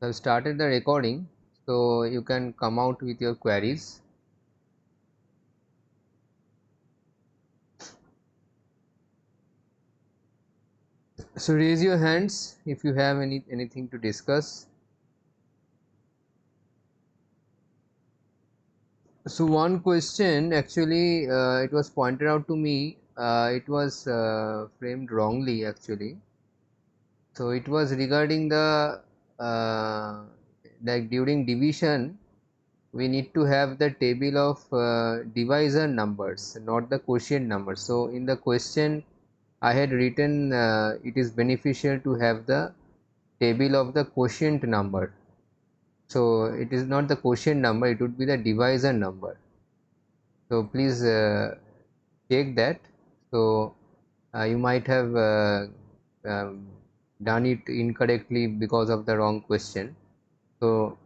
I've started the recording, so you can come out with your queries. So raise your hands if you have anything to discuss. So one question, actually it was pointed out to me, it was framed wrongly actually. So it was regarding the like during division we need to have the table of divisor numbers, not the quotient numbers. So in the question I had written it is beneficial to have the table of the quotient number. So it is not the quotient number, it would be the divisor number. So please check that. So you might have um, done it incorrectly because of the wrong question. So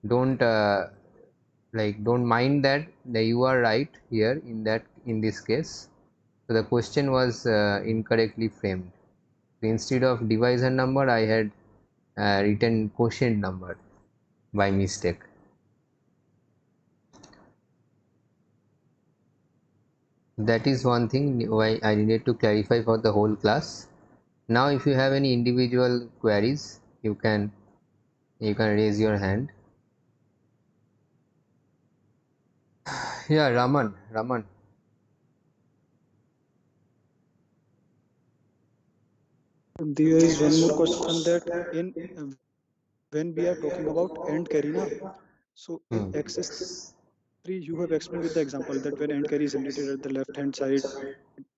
don't don't mind that you are right here in this case. So the question was incorrectly framed. So instead of divisor number I had written quotient number by mistake. That is one thing why I needed to clarify for the whole class. Now if you have any individual queries, you can raise your hand. Yeah, Raman. There is one more question that in when we are talking about end carry na, so in Hmm. XS3 you have explained with the example that when end carry is generated at the left hand side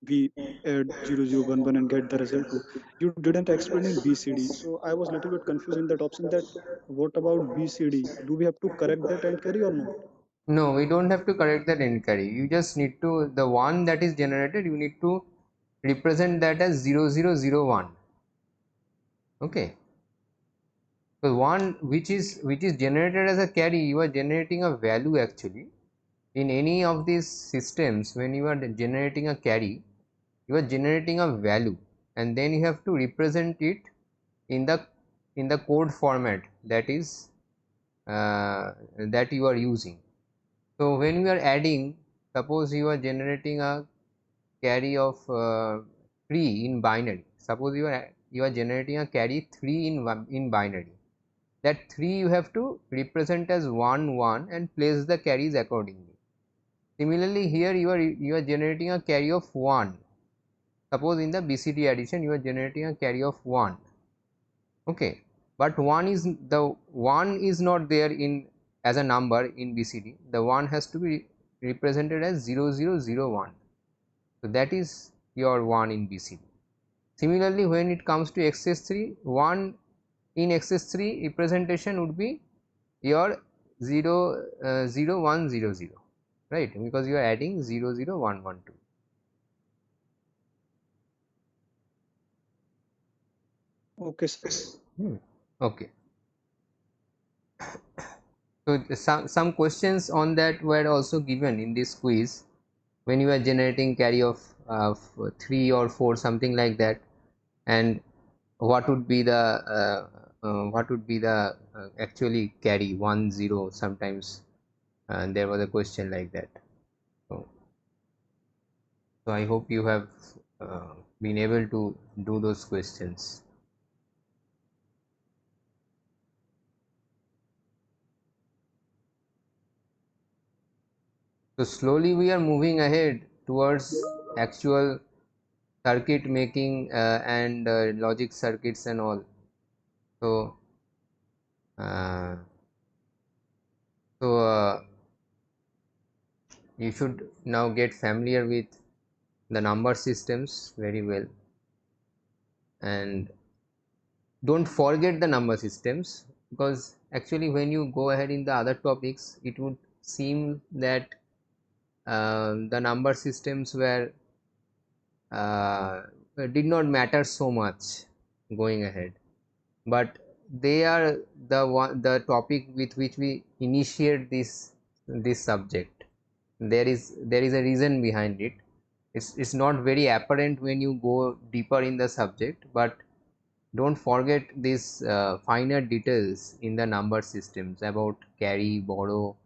we add 0011 and get the result 2. You didn't explain in BCD, so I was little bit confused in that option that what about BCD? Do we have to correct that end carry or not? No, we don't have to correct that end carry. You just need to, the one that is generated, you need to represent that as 0001. Okay. So one which is generated as a carry, you are generating a value actually. In any of these systems, when you are generating a carry, you are generating a value, and then you have to represent it in the code format that is that you are using. So when you are adding, suppose you are generating a carry of 3 in binary. Suppose you are generating a carry 3 in binary. That 3 you have to represent as 1 1 and place the carries accordingly. Similarly, here you are generating a carry of 1. Suppose in the BCD addition you are generating a carry of 1. Okay, but 1 is not there in as a number in BCD. The 1 has to be represented as 0001. So that is your 1 in BCD. Similarly, when it comes to XS3, 1 in XS3 representation would be your 0100, right, because you are adding 00112. Okay, sir. Okay. So some questions on that were also given in this quiz when you are generating carry of 3 or 4, something like that, and what would be the actually carry 10 sometimes, and there was a question like that. So, so I hope you have been able to do those questions. So slowly we are moving ahead towards actual circuit making and logic circuits and all. So uh, so you should now get familiar with the number systems very well, and don't forget the number systems, because actually when you go ahead in the other topics it would seem that the number systems were uh, did not matter so much going ahead, but they are the topic with which we initiate this subject. There is a reason behind it. It's not very apparent when you go deeper in the subject, but don't forget these finer details in the number systems about carry, borrow,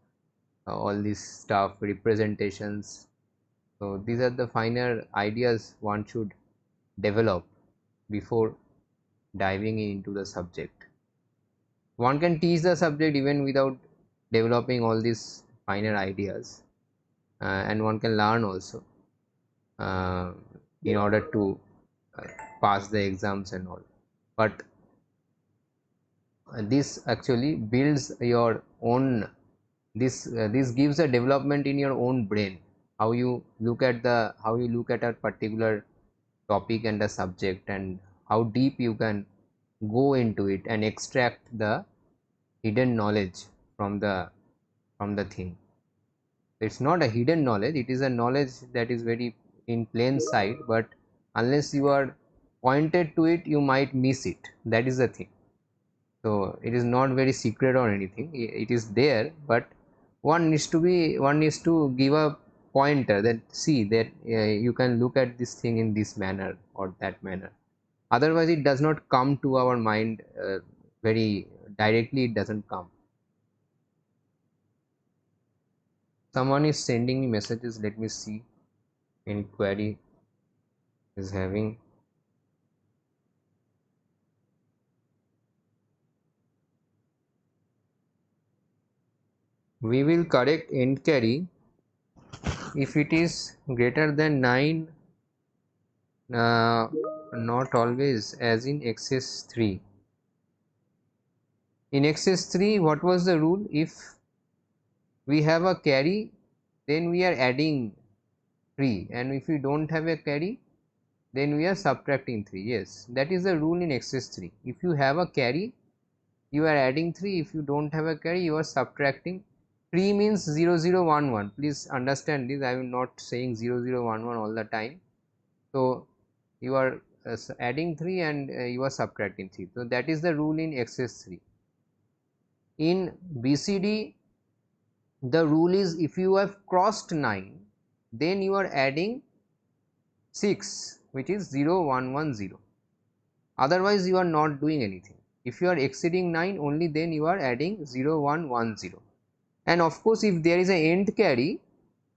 all this stuff, representations. So these are the finer ideas one should develop before diving into the subject. One can teach the subject even without developing all these finer ideas, and one can learn also uh, in order to uh, pass the exams and all. But this actually builds your own, this gives a development in your own brain, how you look at a particular topic and the subject, and how deep you can go into it and extract the hidden knowledge from the thing. It's not a hidden knowledge, it is a knowledge that is very in plain sight, but unless you are pointed to it you might miss it. That is the thing. So it is not very secret or anything, it is there, but one needs to give a pointer that see that you can look at this thing in this manner or that manner. Otherwise it does not come to our mind very directly, it doesn't come. Someone is sending me messages, let me see any query is having. We will correct end carry if it is greater than 9, not always, as in excess 3. In excess 3, what was the rule? If we have a carry, then we are adding 3, and if we don't have a carry, then we are subtracting 3. Yes, that is the rule in excess 3. If you have a carry, you are adding 3. If you don't have a carry, you are subtracting. 3 means 0011. Please understand this, I am not saying 0011 all the time. So you are adding 3 and you are subtracting 3. So that is the rule in excess 3. In BCD, the rule is if you have crossed 9, then you are adding 6, which is 0110. Otherwise you are not doing anything. If you are exceeding 9, only then you are adding 0110. And of course if there is an end carry,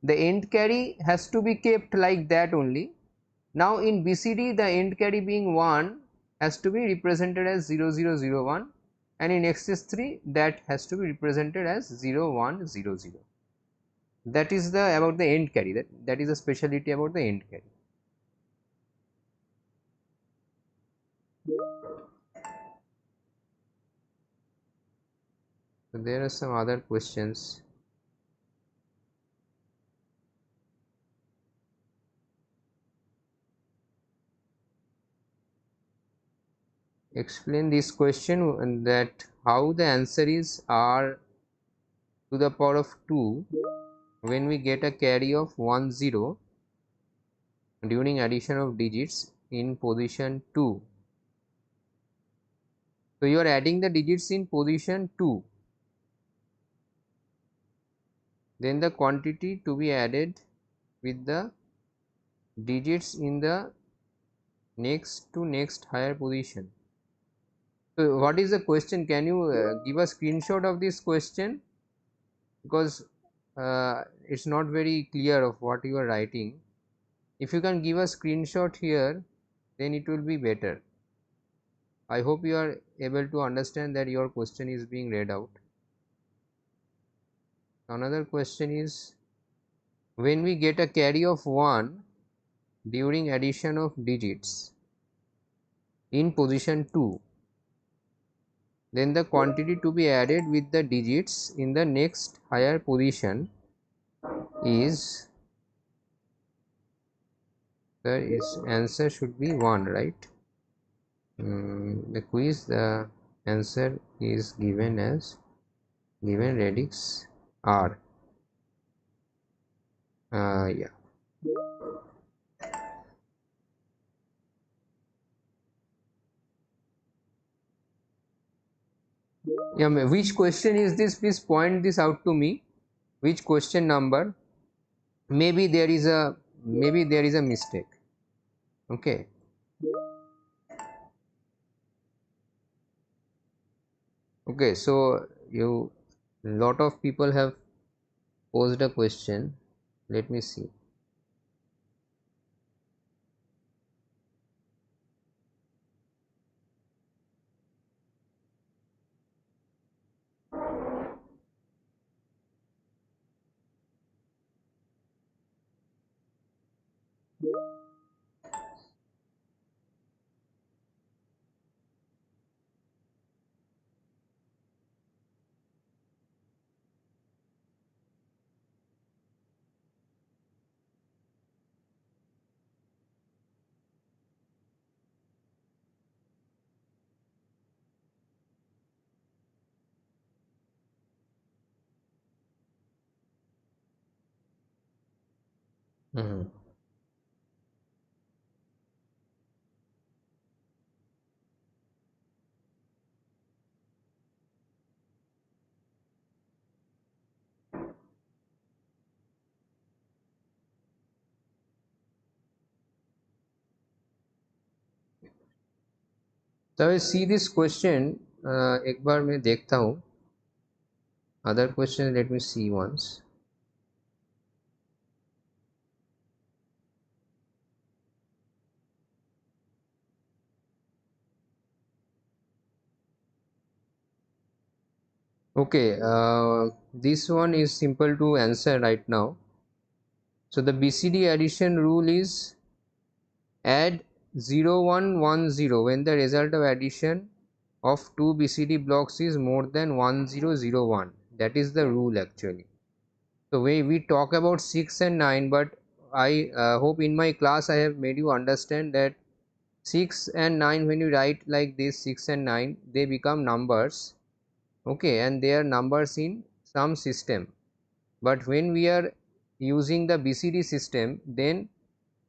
the end carry has to be kept like that only. Now in BCD, the end carry being 1 has to be represented as 0001, and in excess 3 that has to be represented as 0100. That is the about the end carry, that is a speciality about the end carry. So there are some other questions. Explain this question, and that how the answer is r to the power of 2 when we get a carry of 10 during addition of digits in position 2. So you are adding the digits in position 2, then the quantity to be added with the digits in the next to next higher position. So what is the question? Can you give a screenshot of this question, because it's not very clear of what you are writing. If you can give a screenshot here, then it will be better. I hope you are able to understand that your question is being read out. Another question is, when we get a carry of 1 during addition of digits in position 2, then the quantity to be added with the digits in the next higher position is, the answer should be 1, right? The quiz, the answer is given as given radix r. Yeah. Yeah, which question is this? Please point this out to me. Which question number? Maybe there is a mistake. Okay. Okay, so lot of people have posed a question. Let me see. Mhm. So I see this question. एक बार मैं देखता हूँ. Other question, let me see once. Okay, this one is simple to answer right now. So the BCD addition rule is add 0 1 1 0 when the result of addition of two BCD blocks is more than 1001. That is the rule actually. So we talk about 6 and 9, but I hope in my class I have made you understand that 6 and 9, when you write like this 6 and 9, they become numbers, okay, and they are numbers in some system. But when we are using the BCD system, then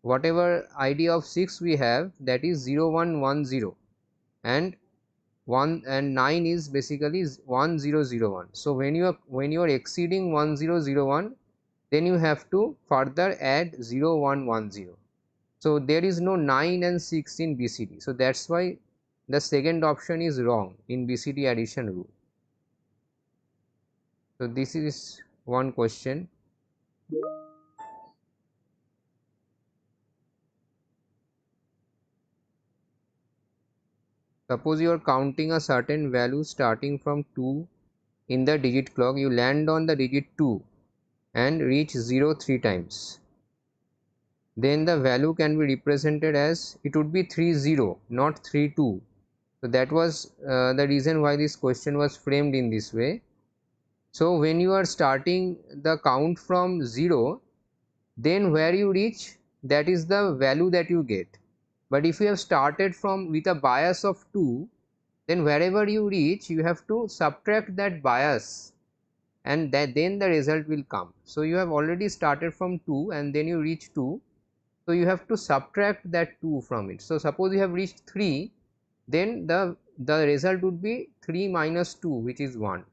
whatever idea of 6 we have, that is 0 1 1 0, and 1 and 9 is basically 1001. So when you are exceeding 1001, then you have to further add 0 1 1 0. So there is no 9 and 6 in BCD. So that's why the second option is wrong in BCD addition rule. So this is one question. Suppose you are counting a certain value starting from 2 in the digit clock, you land on the digit 2 and reach 0 3 times. Then the value can be represented as, it would be 30, not 32. So that was the reason why this question was framed in this way. So when you are starting the count from 0, then where you reach, that is the value that you get. But if you have started from with a bias of 2, then wherever you reach, you have to subtract that bias, and then the result will come. So you have already started from 2 and then you reach 2, so you have to subtract that 2 from it. So suppose you have reached 3, then the result would be 3 minus 2, which is 1.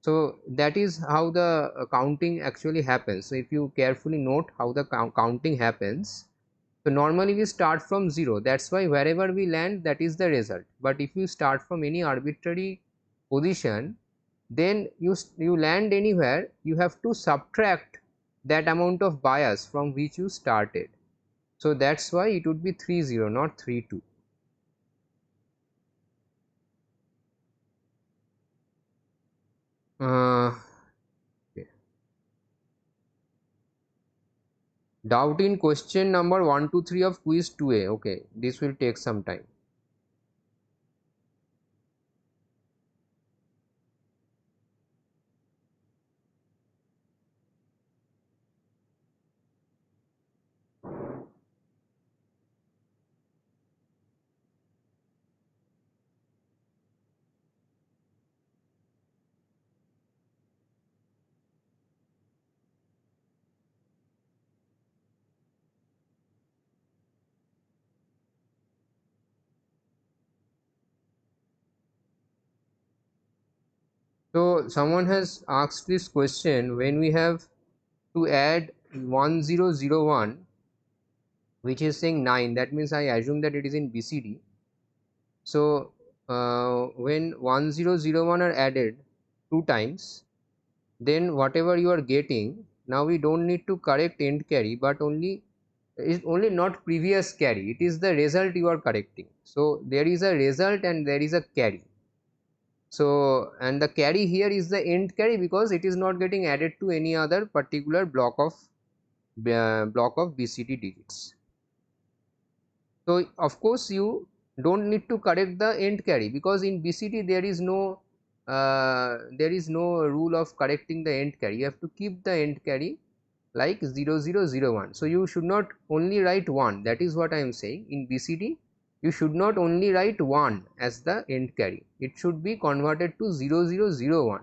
So that is how the counting actually happens. So if you carefully note how the counting happens, so normally we start from 0, that's why wherever we land, that is the result. But if you start from any arbitrary position, then you land anywhere, you have to subtract that amount of bias from which you started. So that's why it would be 30, not 32. Okay. Doubt in question number 1 to 3 of quiz 2A. Okay, this will take some time. So someone has asked this question, when we have to add 1001, which is saying 9, that means I assume that it is in BCD. So when 1001 are added 2 times, then whatever you are getting, now we don't need to correct end carry, but is only not previous carry, it is the result you are correcting. So there is a result and there is a carry. So and the carry here is the end carry because it is not getting added to any other particular block of BCD digits. So of course you don't need to correct the end carry because in BCD there is no rule of correcting the end carry. You have to keep the end carry like 0001. So you should not only write 1, that is what I am saying. In BCD you should not only write 1 as the end carry, it should be converted to 0001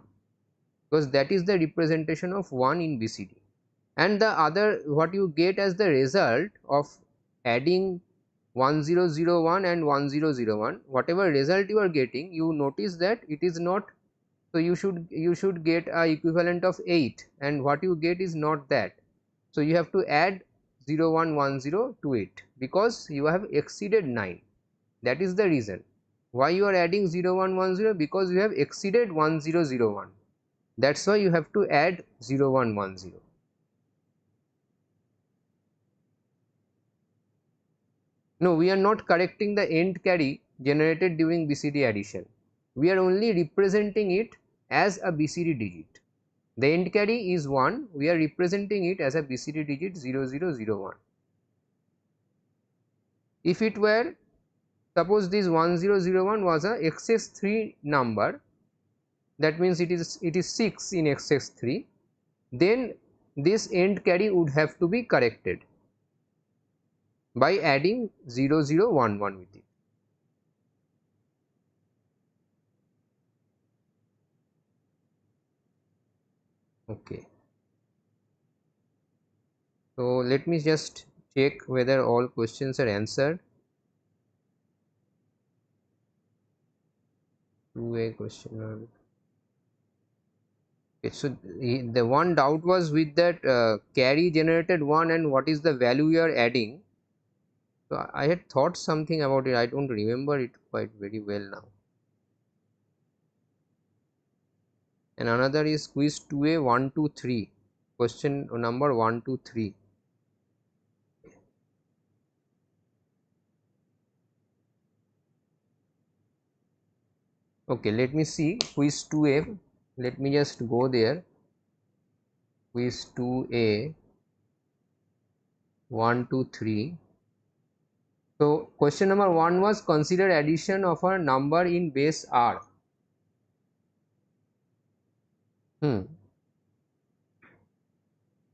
because that is the representation of 1 in BCD. And the other, what you get as the result of adding 1001 and 1001, whatever result you are getting, you notice that it is not, so you should get a equivalent of 8 and what you get is not that. So you have to add 0110 to it because you have exceeded 9. That is the reason why you are adding 0110, because you have exceeded 1001. That's why you have to add 0110. No, we are not correcting the end carry generated during BCD addition. We are only representing it as a BCD digit. The end carry is 1, we are representing it as a BCD digit 0001. If it were, suppose this 1001 was a XS3 number, that means it is 6 in XS3, then this end carry would have to be corrected by adding 0011 with it. Okay. So let me just check whether all questions are answered. 2A question. Okay, so the one doubt was with that carry generated 1 and what is the value you are adding. So I had thought something about it, I don't remember it quite very well now. And another is quiz 2A 1, 2, 3, question number 1, 2, 3. Okay, let me see quiz 2A, let me just go there. Quiz 2A 1, 2, 3. So question number 1 was consider addition of a number in base R.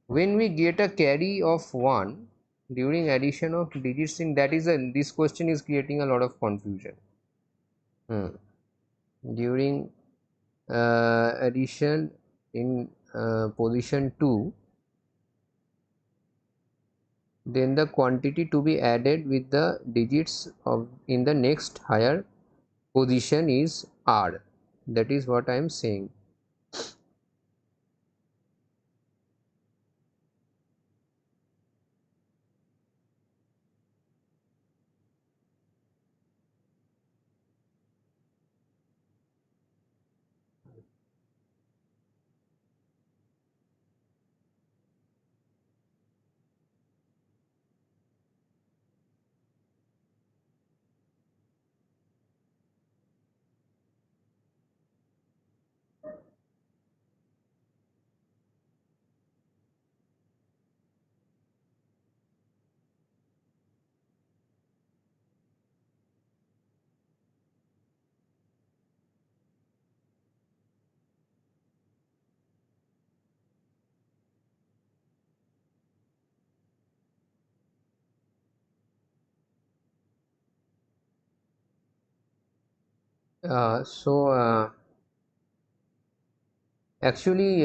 When we get a carry of 1 during addition of digits in, that is this question is creating a lot of confusion. During addition in position 2, then the quantity to be added with the digits of in the next higher position is R. That is what I am saying. Actually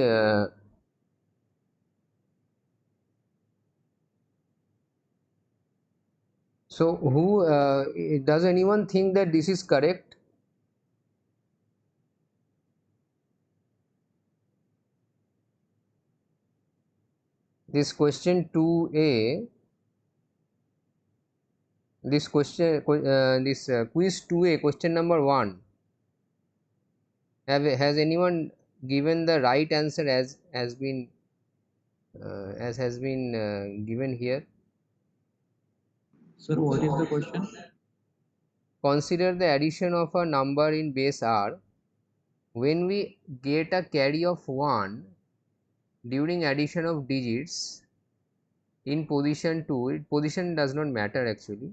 so who does anyone think that this is correct? This question 2A this question, this quiz 2A, question number 1. Has anyone given the right answer as has been given here? Sir, what is the question? Consider the addition of a number in base R. When we get a carry of 1 during addition of digits in position 2, position does not matter actually,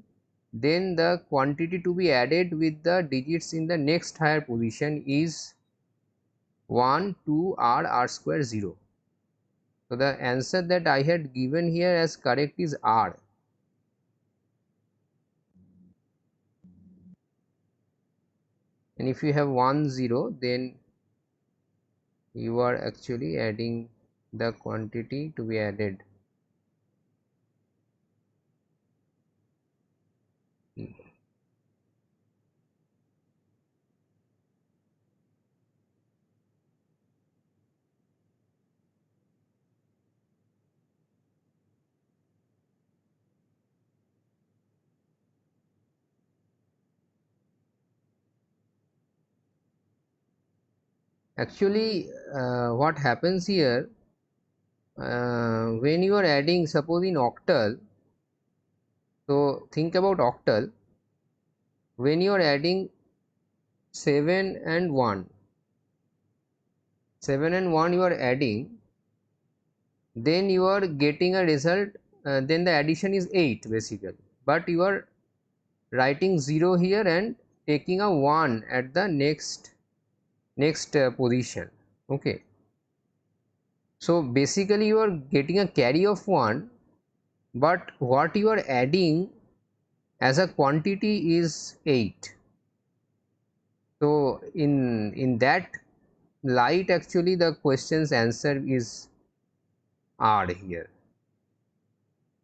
then the quantity to be added with the digits in the next higher position is 1, 2, r square 0. So the answer that I had given here as correct is R. And if you have 1 0, then you are actually adding the quantity to be added. Actually, what happens here, when you are adding, suppose in octal, so think about octal, when you are adding 7 and 1, 7 and 1 you are adding, then you are getting a result, then the addition is 8 basically, but you are writing 0 here and taking a 1 at the next position. Okay, so basically you are getting a carry of 1, but what you are adding as a quantity is 8. So in that light, actually the question's answer is R here.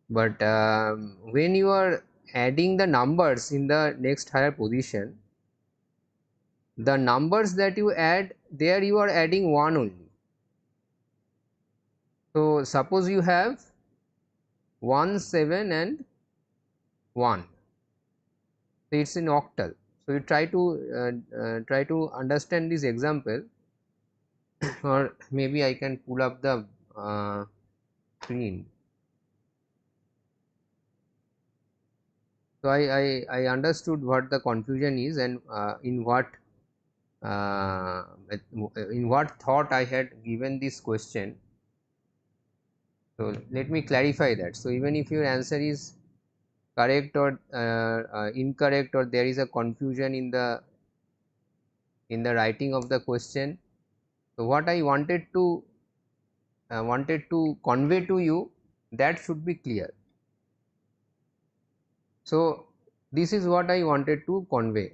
But when you are adding the numbers in the next higher position, the numbers that you add there, you are adding 1 only. So suppose you have 1, 7 and 1, so it's in octal. So you try to understand this example or maybe I can pull up the screen. So I understood what the confusion is and in what thought I had given this question. So let me clarify that. So even if your answer is correct or incorrect, or there is a confusion in the writing of the question, so what I wanted to convey to you, that should be clear. So this is what I wanted to convey.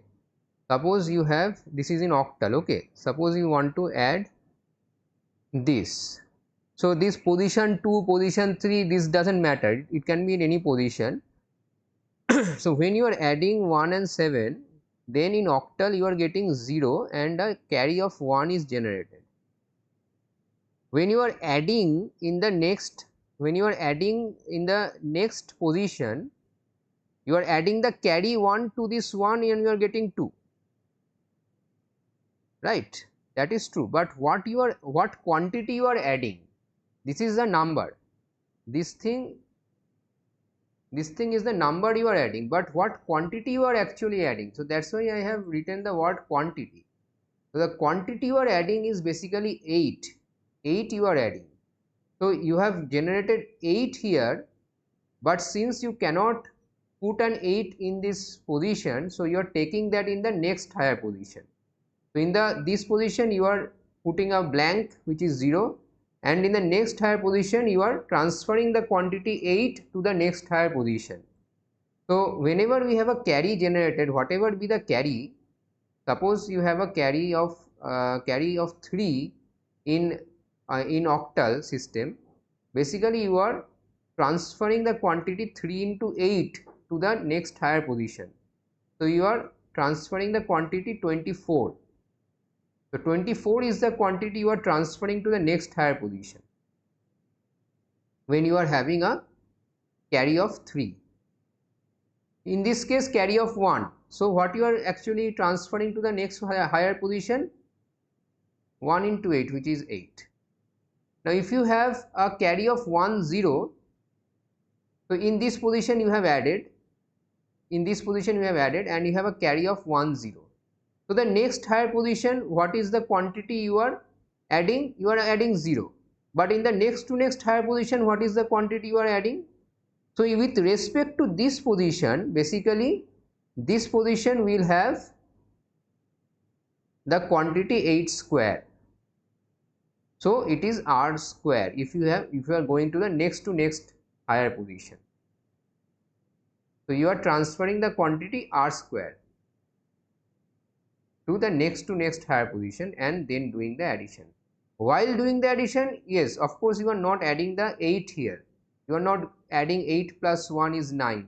Suppose you have, this is in octal, okay, suppose you want to add this. So this position 2, position 3, this doesn't matter, it can be in any position. So when you are adding 1 and 7, then in octal you are getting 0 and a carry of 1 is generated. When you are adding in the next, position, you are adding the carry 1 to this 1 and you are getting 2, right? That is true, but what quantity you are adding, this is the number, this thing is the number you are adding, but what quantity you are actually adding. So that's why I have written the word quantity. So the quantity you are adding is basically 8 you are adding. So you have generated 8 here, but since you cannot put an 8 in this position, so you are taking that in the next higher position. So in this position you are putting a blank which is 0, and in the next higher position you are transferring the quantity 8 to the next higher position. So whenever we have a carry generated, whatever be the carry, suppose you have a carry of 3 in octal system, basically you are transferring the quantity 3 into 8 to the next higher position. So you are transferring the quantity 24. So 24 is the quantity you are transferring to the next higher position when you are having a carry of 3. In this case, carry of 1. So what you are actually transferring to the next higher position? 1 into 8, which is 8. Now if you have a carry of 1 0, so in this position you have added, and you have a carry of 1 0. So the next higher position, what is the quantity you are adding? You are adding 0. But in the next to next higher position, what is the quantity you are adding? So with respect to this position, basically this position will have the quantity 8 square. So it is r square if you are going to the next higher position. So you are transferring the quantity r square to the next higher position and then doing the addition. While doing the addition, yes, of course you are not adding the 8 here. You are not adding 8 plus 1 is 9.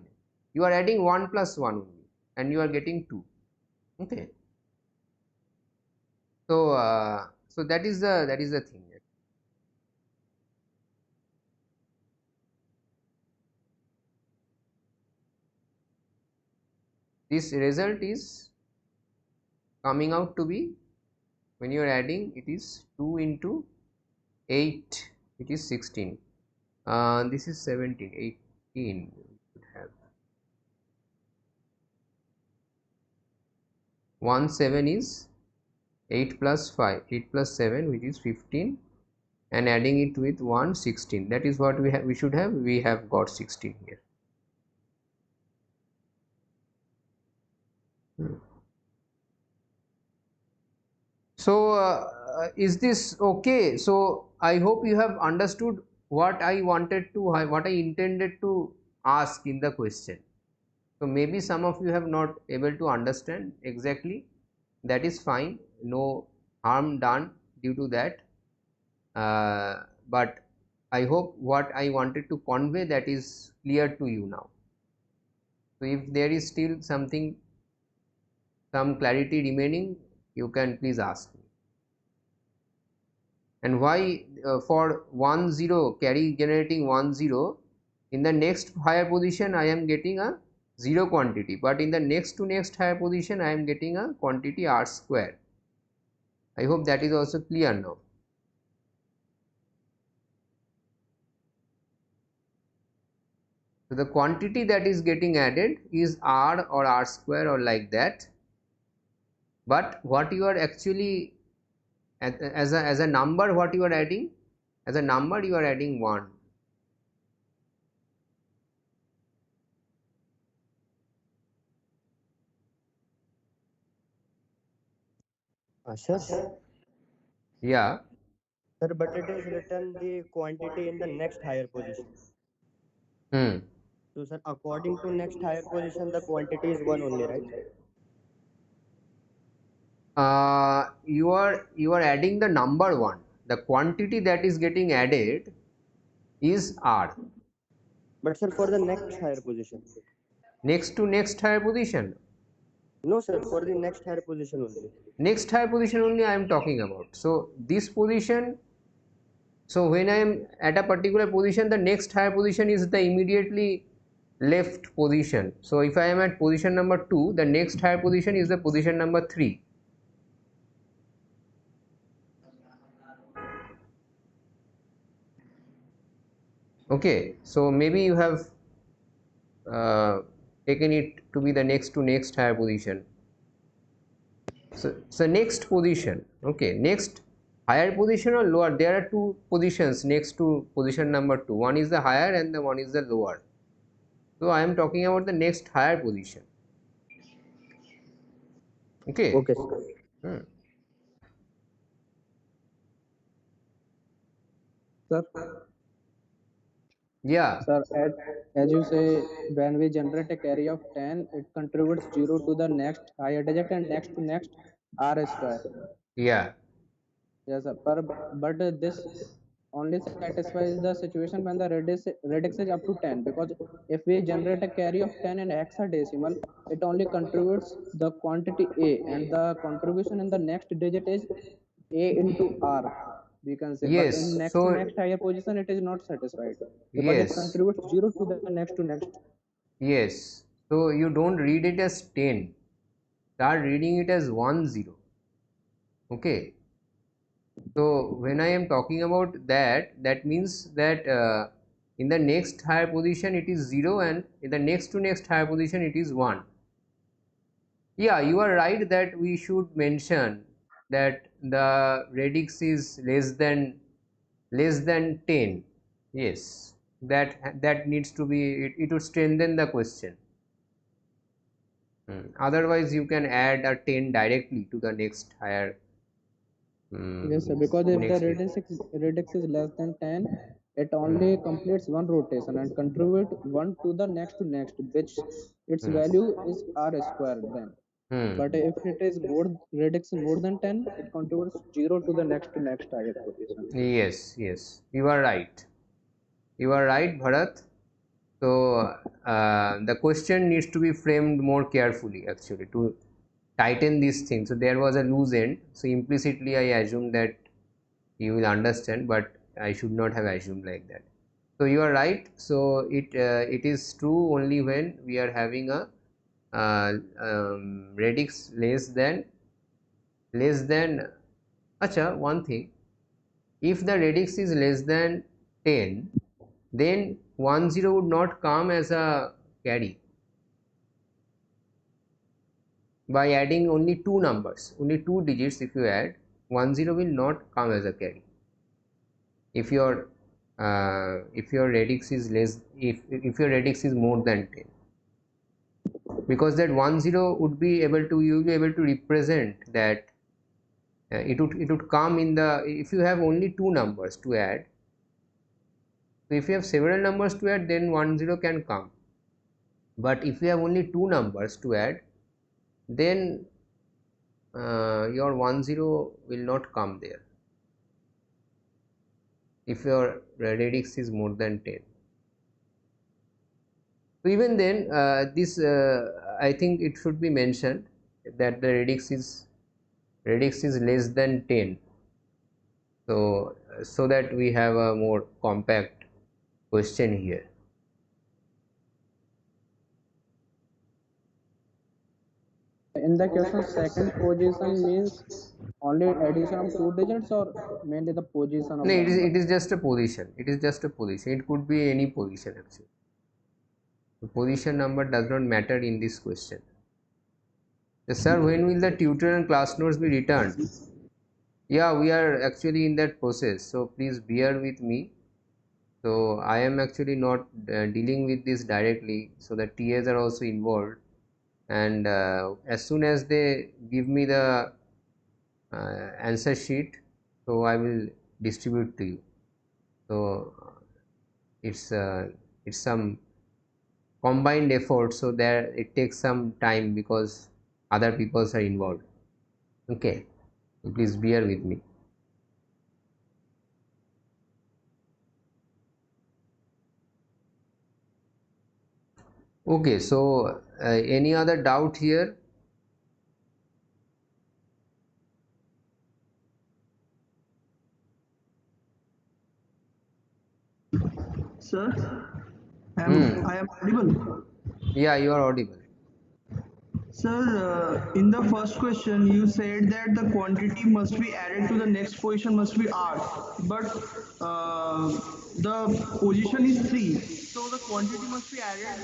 You are adding 1 plus 1 only and you are getting 2. Okay. So that is the thing. This result is coming out to be, when you are adding, it is 2 into 8, it is 16. This is 17, 18. Should have 1 7 is 8 plus 5, 8 plus 7, which is 15, and adding it with 1 16. That is what we should have. We have got 16 here. So is this okay? So I hope you have understood what I intended to ask in the question. So maybe some of you have not able to understand exactly. That is fine, no harm done due to that. But I hope what I wanted to convey, that is clear to you now. So if there is still some clarity remaining, you can please ask me. And why for 1 0 carry generating 1 0, in the next higher position I am getting a 0 quantity, but in the next higher position I am getting a quantity r square. I hope that is also clear now. So the quantity that is getting added is r or r square or like that, but what you are actually as a number, what you are adding, as a number you are adding 1. Sir, Yeah. sir, but it is written the quantity in the next higher position. Hmm. So, sir, according to next higher position, the quantity is one only, right? You are adding the number 1. The quantity that is getting added is r. But, sir, for the next higher position. Next to next higher position. No, sir, for the next higher position only. Next higher position only I am talking about. So this position, so when I am at a particular position, the next higher position is the immediately left position. So if I am at position number 2, the next higher position is the position number 3. Okay, so maybe you have taken it to be the next higher position. So next position, okay, next higher position or lower, there are two positions next to position number 2. One is the higher and the one is the lower. So I am talking about the next higher position. Okay. Okay, sir. Sir, Yeah. sir, as you say, when we generate a carry of 10, it contributes 0 to the next higher digit and next to next r square. Yeah. Yes, sir. But this only satisfies the situation when the radix is up to 10, because if we generate a carry of 10 in hexadecimal, it only contributes the quantity a, and the contribution in the next digit is a into r, we can say. But in Yes. next to So next higher position, it is not satisfied because it yes. contributes 0 to the next to next. Yes. So you don't read it as 10, start reading it as 1 0. Okay, so when I am talking about that, that means that in the next higher position it is 0, and in the next to next higher position it is 1. Yeah, you are right that we should mention that the radix is less than 10. Yes, that needs to be, it would strengthen the question. Otherwise you can add a 10 directly to the next higher. Yes, sir, because if the Next. radix is less than 10, it only completes one rotation and contribute one to the next, which its value is r squared then. But if it is more, radix is more than 10, it contributes 0 to the next higher position. Yes, yes, you are right. You are right, Bharat. So the question needs to be framed more carefully actually to tighten this thing. So there was a loose end. So implicitly I assume that you will understand, but I should not have assumed like that. So you are right. So it is true only when we are having a radix less than acha, one thing, if the radix is less than 10, then 1 0 would not come as a carry. By adding only two numbers, only two digits, if you add 1 0 will not come as a carry. If your radix is less, if your radix is more than 10, because that 1 0 would be able to, you will be able to represent that it would come in the, if you have only two numbers to add. So if you have several numbers to add, then 1 0 can come, but if you have only two numbers to add, then your 1 0 will not come there if your radix is more than 10. So even then this I think it should be mentioned that the radix is less than 10, so that we have a more compact question here. In the question, second position means only addition of two digits or mainly the position of No, the it number? is just a position. It is just a position. It could be any position actually. The position number does not matter in this question. Yes, sir, when will the tutor and class notes be returned? Yeah, we are actually in that process, so please bear with me. So I am actually not dealing with this directly, so the TAs are also involved, and as soon as they give me the answer sheet, so I will distribute to you. So it's some combined effort, so there it takes some time because other peoples are involved. Okay, so please bear with me. Okay, so any other doubt here? Sir, I am audible. Yeah, you are audible. Sir, in the first question, you said that the quantity must be added to the next position must be r, but the position is 3, so the quantity must be added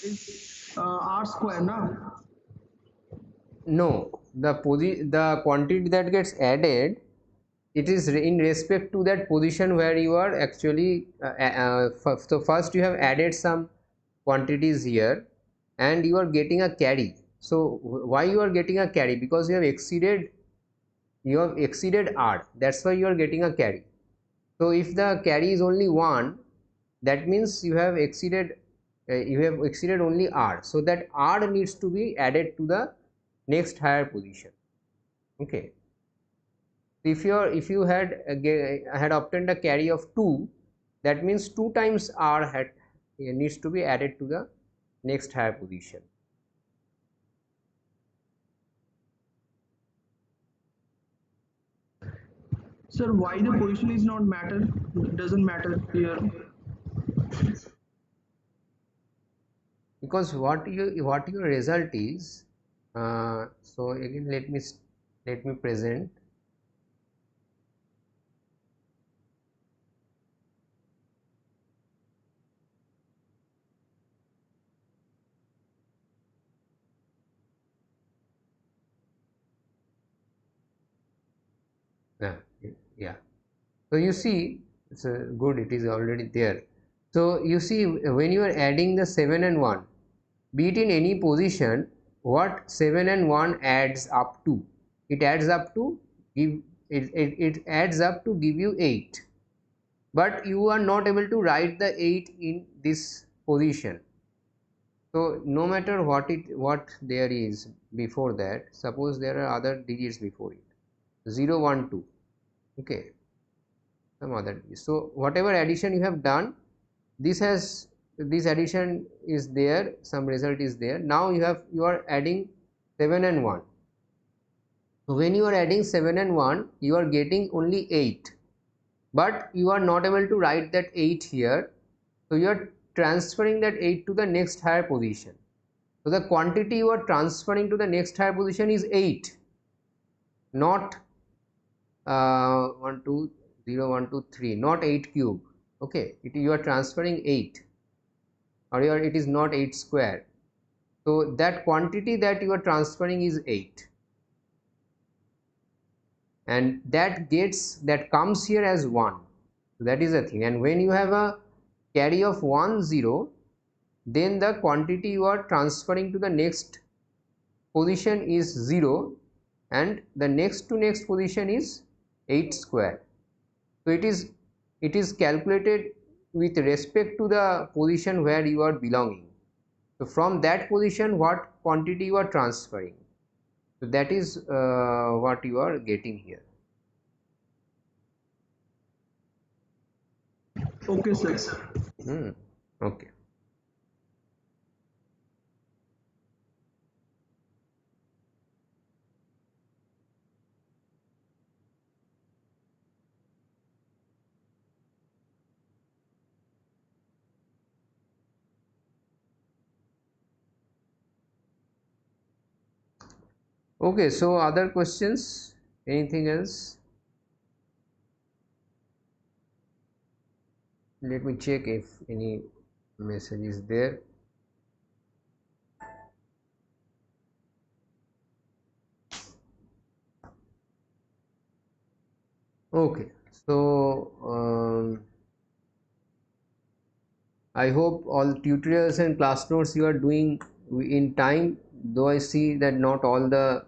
is r square, na? No, the quantity that gets added, it is in respect to that position where you are actually so first you have added some quantities here and you are getting a carry. So why you are getting a carry? Because you have exceeded r, that's why you are getting a carry. So if the carry is only 1, that means you have exceeded only r, so that r needs to be added to the next higher position. Okay, if you had obtained a carry of 2, that means 2 times r needs to be added to the next higher position. Sir, why the position is not matter? Doesn't matter here. because what your result is. So again let me present. Yeah, so you see it's good, it is already there. So you see when you are adding the 7 and 1, be it in any position, what 7 and 1 adds up to, it adds up to give it adds up to give you 8, but you are not able to write the 8 in this position. So no matter what there is before that, suppose there are other digits before it, 0 1 2, okay, some other digits. So whatever addition you have done, this addition is there, some result is there. Now you are adding 7 and 1. So when you are adding 7 and 1, you are getting only 8, but you are not able to write that 8 here. So you are transferring that 8 to the next higher position. So the quantity you are transferring to the next higher position is 8, not 1 2 0 1 2 3, not 8 cube. Okay, you are transferring 8, or it is not 8 square. So that quantity that you are transferring is 8, and that comes here as 1. So that is the thing. And when you have a carry of 1 0, then the quantity you are transferring to the next position is 0, and the next to next position is 8 square. So it is calculated with respect to the position where you are belonging. So from that position what quantity you are transferring, so that is what you are getting here. Okay, sir. Okay. Okay, so other questions, anything else? Let me check if any message is there. Okay, so I hope all tutorials and class notes you are doing in time, though I see that not all the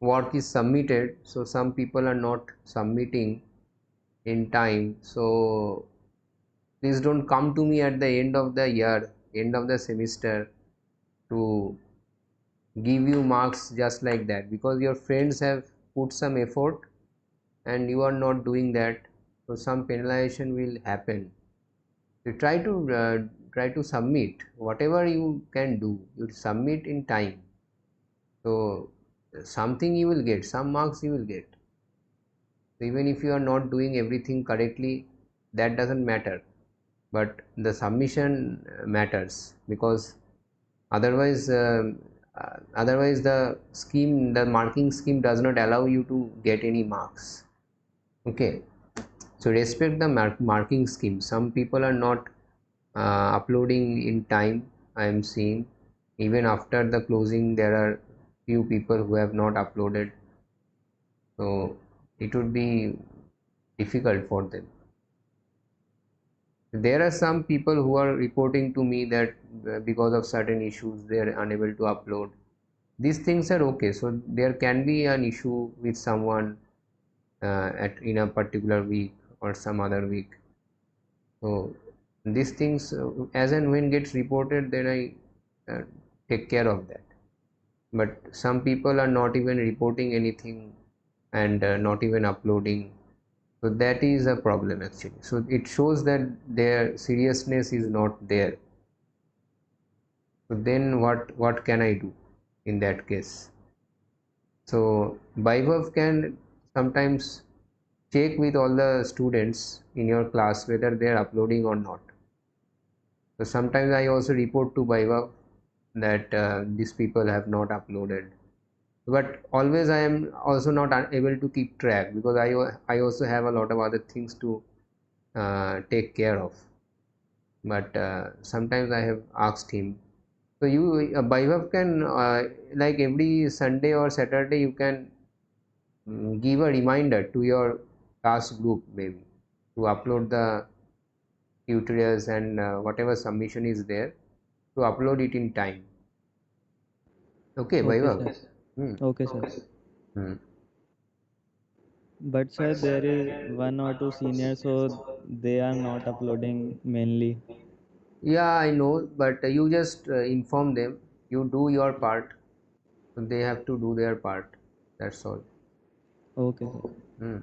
work is submitted, so some people are not submitting in time. So please don't come to me at the end of the year, end of the semester, to give you marks just like that, because your friends have put some effort and you are not doing that, so some penalization will happen. So try to submit whatever you can do, you submit in time, so something you will get, some marks you will get. So even if you are not doing everything correctly, that doesn't matter, but the submission matters, because otherwise the marking scheme does not allow you to get any marks. Okay, so respect the marking scheme. Some people are not uploading in time. I am seeing even after the closing there are few people who have not uploaded, so it would be difficult for them. There are some people who are reporting to me that because of certain issues they are unable to upload. These things are okay, so there can be an issue with someone in a particular week or some other week. So these things as and when gets reported, then I take care of that. But some people are not even reporting anything and not even uploading, so that is a problem actually. So it shows that their seriousness is not there. So then what can I do in that case? So Vaibhav can sometimes check with all the students in your class whether they are uploading or not. So sometimes I also report to Viva that these people have not uploaded, but always I am also not able to keep track because I also have a lot of other things to take care of. But sometimes I have asked him. So you Vaibhav can like every Sunday or Saturday you can give a reminder to your task group maybe to upload the tutorials and whatever submission is there to upload it in time. Okay, Okay, Vaibhav. sir. Hmm. Okay, sir. Hmm. But sir, there is one or two seniors, so they are not uploading mainly. Yeah, I know, but you just inform them. You do your part. So they have to do their part. That's all. Okay, sir. Hmm.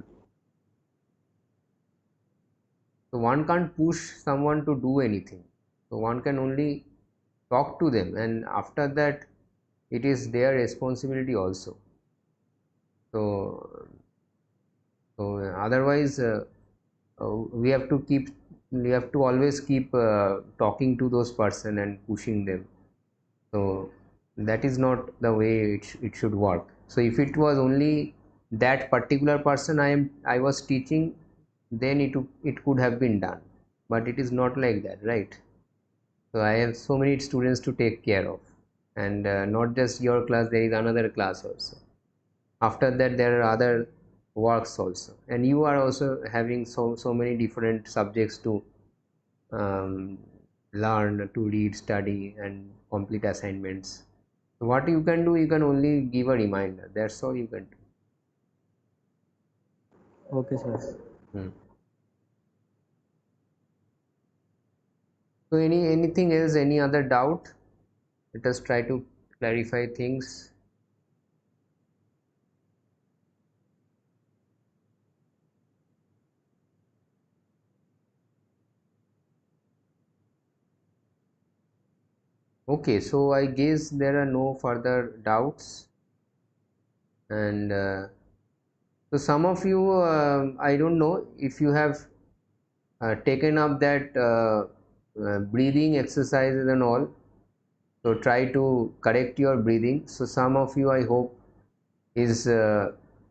So one can't push someone to do anything. So one can only talk to them, and after that, it is their responsibility also. So, otherwise, we have to keep, we have to always keep talking to those person and pushing them. So that is not the way it should work. So if it was only that particular person I was teaching, then it could have been done, but it is not like that, right? So I have so many students to take care of, and not just your class, there is another class also. After that there are other works also, and you are also having so many different subjects to um, learn, to read, study and complete assignments. So what you can do, you can only give a reminder, that's all you can Okay, sir. do. So anything else, any other doubt? Let us try to clarify things. Okay, so I guess there are no further doubts, and so some of you, I don't know if you have taken up that breathing exercises and all, so try to correct your breathing. So some of you, I hope, is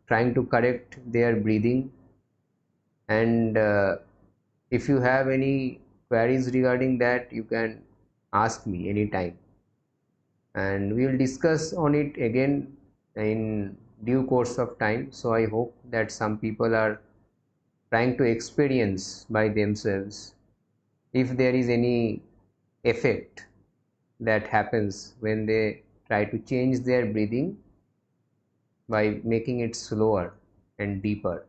trying to correct their breathing, and if you have any queries regarding that, you can ask me anytime, and we will discuss on it again in due course of time. So I hope that some people are trying to experience by themselves if there is any effect that happens when they try to change their breathing by making it slower and deeper.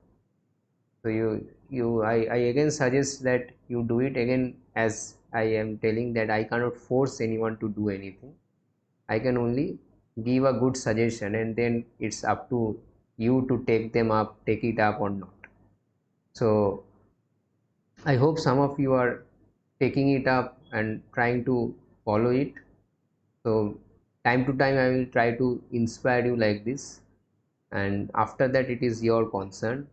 So I again suggest that you do it again, as I am telling that I cannot force anyone to do anything. I can only give a good suggestion, and then it's up to you to take it up or not. So I hope some of you are taking it up and trying to follow it. So time to time I will try to inspire you like this, and after that it is your concern.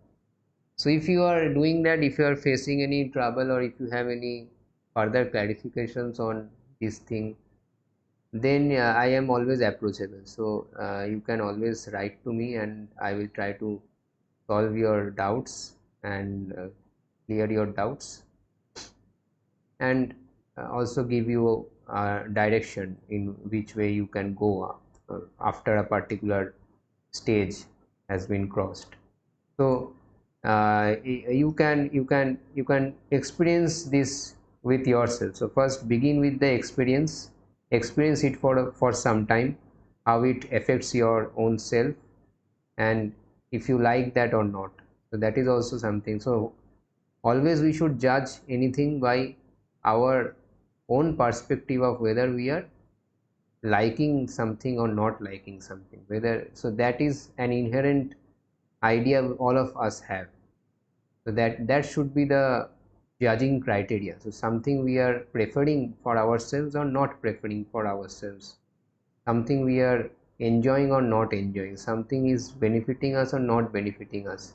So if you are doing that, if you are facing any trouble or if you have any further clarifications on this thing, then I am always approachable. So you can always write to me, and I will try to solve your doubts and clear your doubts, and also give you direction in which way you can go after a particular stage has been crossed. So you can experience this with yourself. So first begin with the experience it for some time, how it affects your own self, and if you like that or not. So that is also something. So always we should judge anything by our own perspective of whether we are liking something or not liking something, whether, so that is an inherent idea all of us have. So that should be the judging criteria. So something we are preferring for ourselves or not preferring for ourselves, something we are enjoying or not enjoying, something is benefiting us or not benefiting us,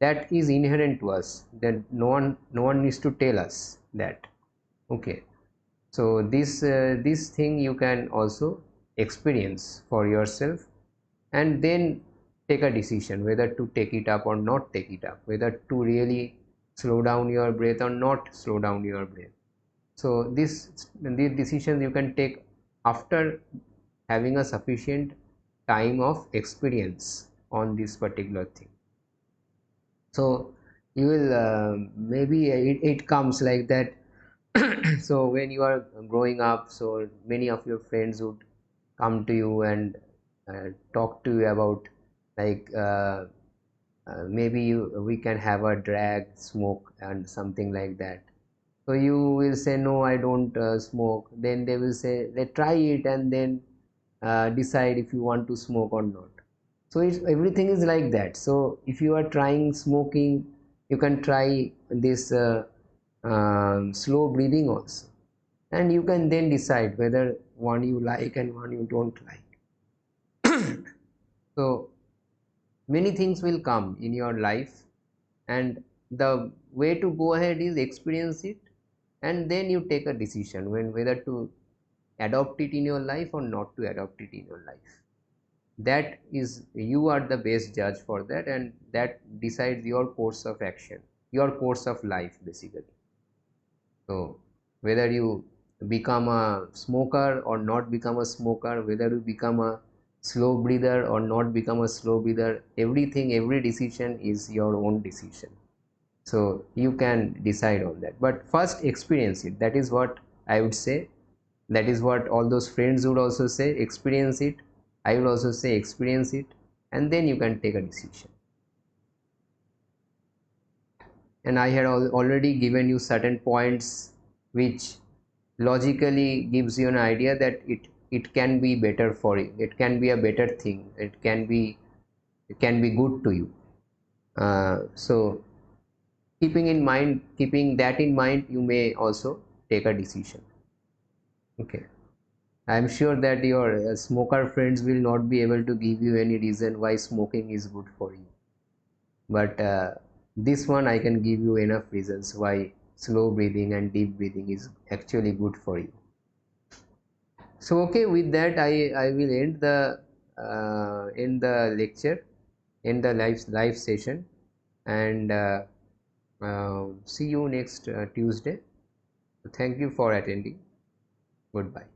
that is inherent to us, that no one needs to tell us that. Okay, So this thing you can also experience for yourself, and then take a decision whether to take it up or not take it up, whether to really slow down your breath or not slow down your breath. So these decisions you can take after having a sufficient time of experience on this particular thing. So you will maybe it comes like that. So when you are growing up, so many of your friends would come to you and talk to you about, like, maybe we can have a drag smoke and something like that. So you will say, no, I don't smoke. Then they will say, let's try it, and then decide if you want to smoke or not. So everything is like that. So if you are trying smoking, you can try this slow breathing also, and you can then decide whether one you like and one you don't like. So many things will come in your life, and the way to go ahead is experience it, and then you take a decision when whether to adopt it in your life or not to adopt it in your life. That is, you are the best judge for that, and that decides your course of action, your course of life basically. So whether you become a smoker or not become a smoker, whether you become a slow breather or not become a slow breather, everything, every decision is your own decision. So you can decide on that, but first experience it. That is what I would say. That is what all those friends would also say, experience it. I will also say experience it, and then you can take a decision. And I had already given you certain points which logically gives you an idea that it can be better for you, it can be a better thing, it can be good to you. So keeping that in mind, you may also take a decision. Okay, I am sure that your smoker friends will not be able to give you any reason why smoking is good for you, but this one I can give you enough reasons why slow breathing and deep breathing is actually good for you. So okay, with that I will end the lecture, end the live session, and see you next Tuesday. Thank you for attending. Goodbye.